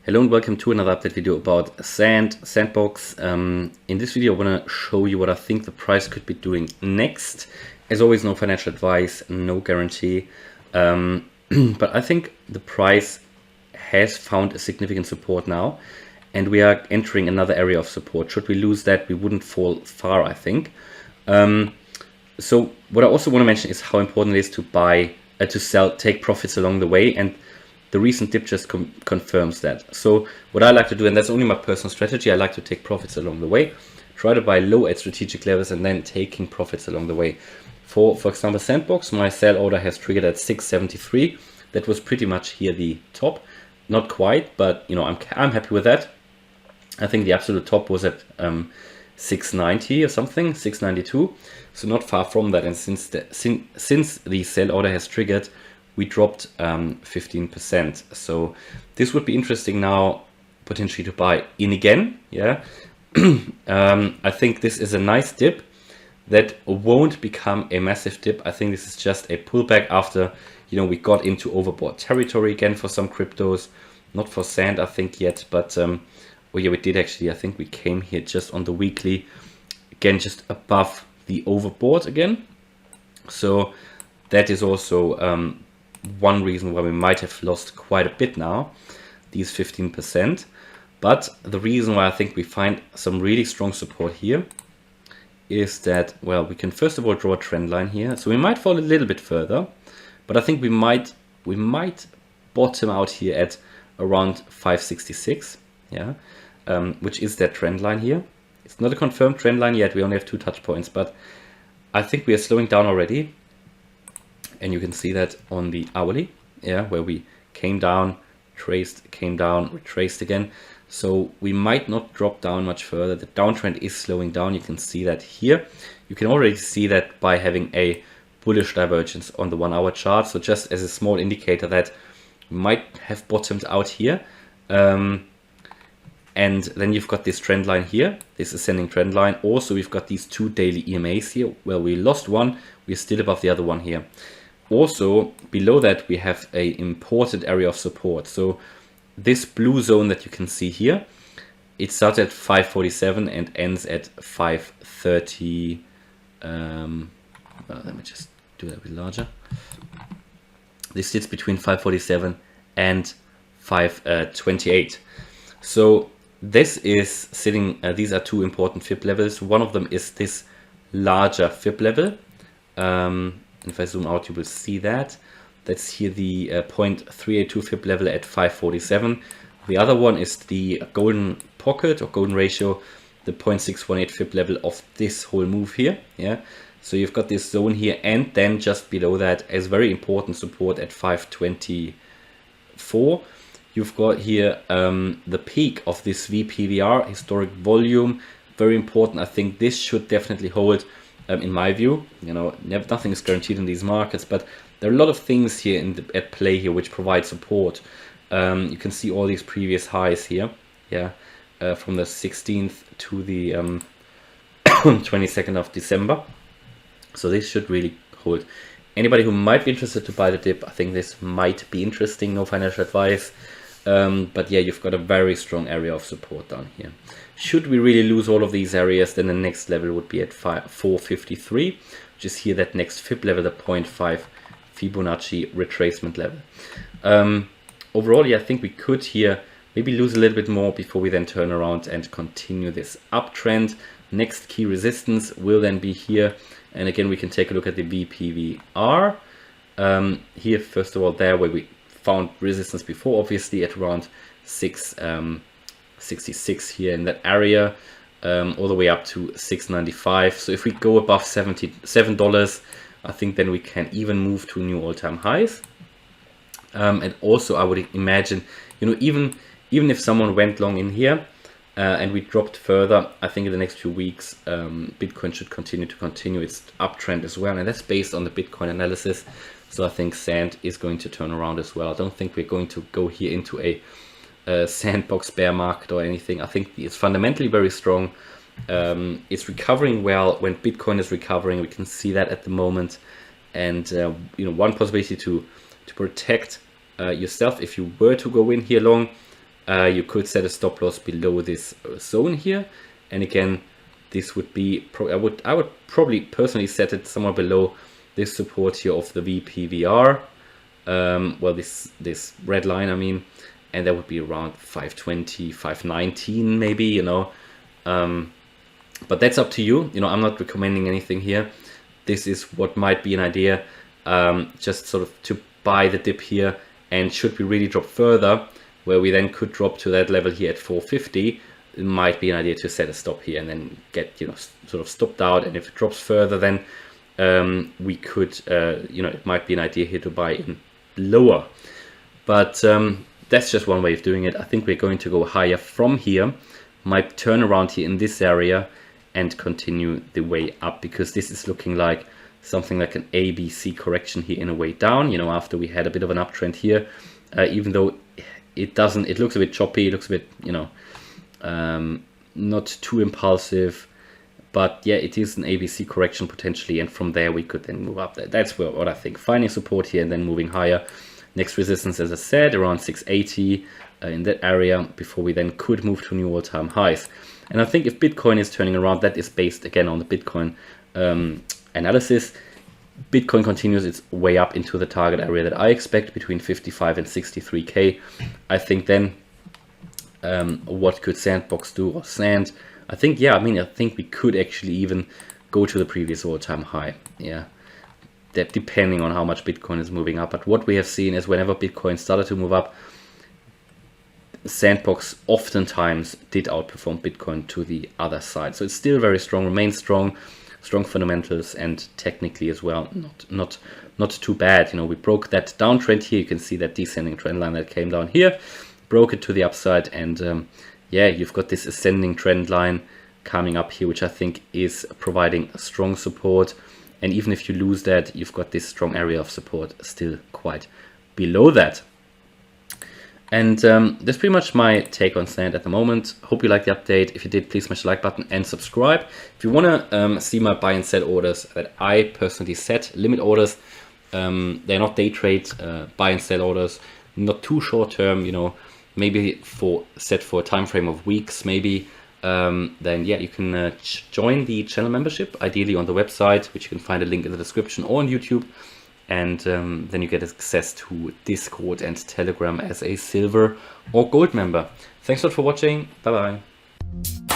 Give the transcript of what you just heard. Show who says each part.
Speaker 1: Hello and welcome to another update video about Sandbox. In this video I want to show you what I think the price could be doing next. As always, no financial advice, no guarantee, but I think the price has found a significant support now and we are entering another area of support. Should we lose that, we wouldn't fall far, I think. So what I also want to mention is how important it is to buy, to sell, take profits along the way, and the recent dip just confirms that. So what I like to do, and that's only my personal strategy, I like to take profits along the way, try to buy low at strategic levels and then taking profits along the way. For example, Sandbox, my sell order has triggered at 673. That was pretty much here the top, not quite, but you know, I'm happy with that. I think the absolute top was at 690 or something, 692, so not far from that. And since the sell order has triggered, we dropped 15%. So this would be interesting now potentially to buy in again. Yeah, I think this is a nice dip that won't become a massive dip. I think this is just a pullback after, you know, we got into overbought territory again for some cryptos, not for Sand I think yet, but oh yeah, we did actually. I think we came here just on the weekly again, just above the overbought again. So that is also one reason why we might have lost quite a bit now, these 15%. But the reason why I think we find some really strong support here is that, well, we can first of all draw a trend line here. So we might fall a little bit further, but I think we might bottom out here at around 566, yeah, which is that trend line here. It's not a confirmed trend line yet. We only have 2 touch points, but I think we are slowing down already. And you can see that on the hourly, yeah, where we came down, traced, came down, retraced again. So we might not drop down much further. The downtrend is slowing down. You can see that here. You can already see that by having a bullish divergence on the 1 hour chart. So just as a small indicator that we might have bottomed out here. And then you've got this trend line here, this ascending trend line. Also, we've got these 2 daily EMAs here. Well, we lost one, we're still above the other one here. Also, below that, we have a important area of support. So this blue zone that you can see here, it starts at 547 and ends at 530. Well, let me just do that a bit larger. This sits between 547 and 528. So this is sitting, these are 2 important fib levels. One of them is this larger fib level. If I zoom out, you will see that. That's here the 0.382 fib level at 547. The other one is the golden pocket or golden ratio, the 0.618 fib level of this whole move here. Yeah, so you've got this zone here, and then just below that as very important support at 524. You've got here the peak of this VPVR, historic volume, very important. I think this should definitely hold. In my view, you know, nothing is guaranteed in these markets, but there are a lot of things here at play here which provide support. You can see all these previous highs here, yeah, from the 16th to the 22nd of December. So this should really hold. Anybody who might be interested to buy the dip, I think this might be interesting. No financial advice, but yeah, you've got a very strong area of support down here. Should we really lose all of these areas, then the next level would be at 453, which is here that next fib level, the 0.5 Fibonacci retracement level. Overall, yeah, I think we could here maybe lose a little bit more before we then turn around and continue this uptrend. Next key resistance will then be here. And again, we can take a look at the VPVR. Here, first of all, there where we found resistance before, obviously at around 666 here in that area, all the way up to 695. So if we go above $77, I think then we can even move to new all-time highs. And also I would imagine, you know, even if someone went long in here and we dropped further, I think in the next few weeks Bitcoin should continue its uptrend as well, and that's based on the Bitcoin analysis. So I think Sand is going to turn around as well. I don't think we're going to go here into a Sandbox bear market or anything. I think it's fundamentally very strong. It's recovering well when Bitcoin is recovering. We can see that at the moment. And you know, one possibility to protect yourself if you were to go in here long You could set a stop loss below this zone here, and again, this would be I would probably personally set it somewhere below this support here of the VPVR. Well, this red line, I mean, and that would be around 520, 519 maybe, you know. But that's up to you. You know, I'm not recommending anything here. This is what might be an idea, just sort of to buy the dip here, and should we really drop further, where we then could drop to that level here at 450, it might be an idea to set a stop here and then get, you know, sort of stopped out. And if it drops further, then we could, you know, it might be an idea here to buy in lower. But that's just one way of doing it. I think we're going to go higher from here, might turn around here in this area and continue the way up, because this is looking like something like an ABC correction here in a way down, you know, after we had a bit of an uptrend here, even though it looks a bit choppy, it looks a bit, you know, not too impulsive, but yeah, it is an ABC correction potentially, and from there we could then move up there. That's what I think, finding support here and then moving higher. Next resistance, as I said, around 680 in that area, before we then could move to new all-time highs. And I think if Bitcoin is turning around, that is based again on the Bitcoin analysis. Bitcoin continues its way up into the target area that I expect, between 55 and 63k. I think then what could Sandbox do, or Sand? I think, yeah, I mean, I think we could actually even go to the previous all-time high. Yeah, that depending on how much Bitcoin is moving up. But what we have seen is whenever Bitcoin started to move up, Sandbox oftentimes did outperform Bitcoin to the other side. So it's still very strong, remains strong fundamentals, and technically as well, not too bad. You know, we broke that downtrend here. You can see that descending trend line that came down here, broke it to the upside, and yeah, you've got this ascending trend line coming up here, which I think is providing a strong support. And even if you lose that, you've got this strong area of support still quite below that. And that's pretty much my take on Sand at the moment. Hope you liked the update. If you did, please smash the like button and subscribe. If you want to see my buy and sell orders that I personally set, limit orders, they're not day trade, buy and sell orders, not too short term, you know, maybe set for a time frame of weeks, maybe. Then yeah, you can join the channel membership, ideally on the website, which you can find a link in the description, or on YouTube. And then you get access to Discord and Telegram as a silver or gold member. Thanks a lot for watching. Bye bye.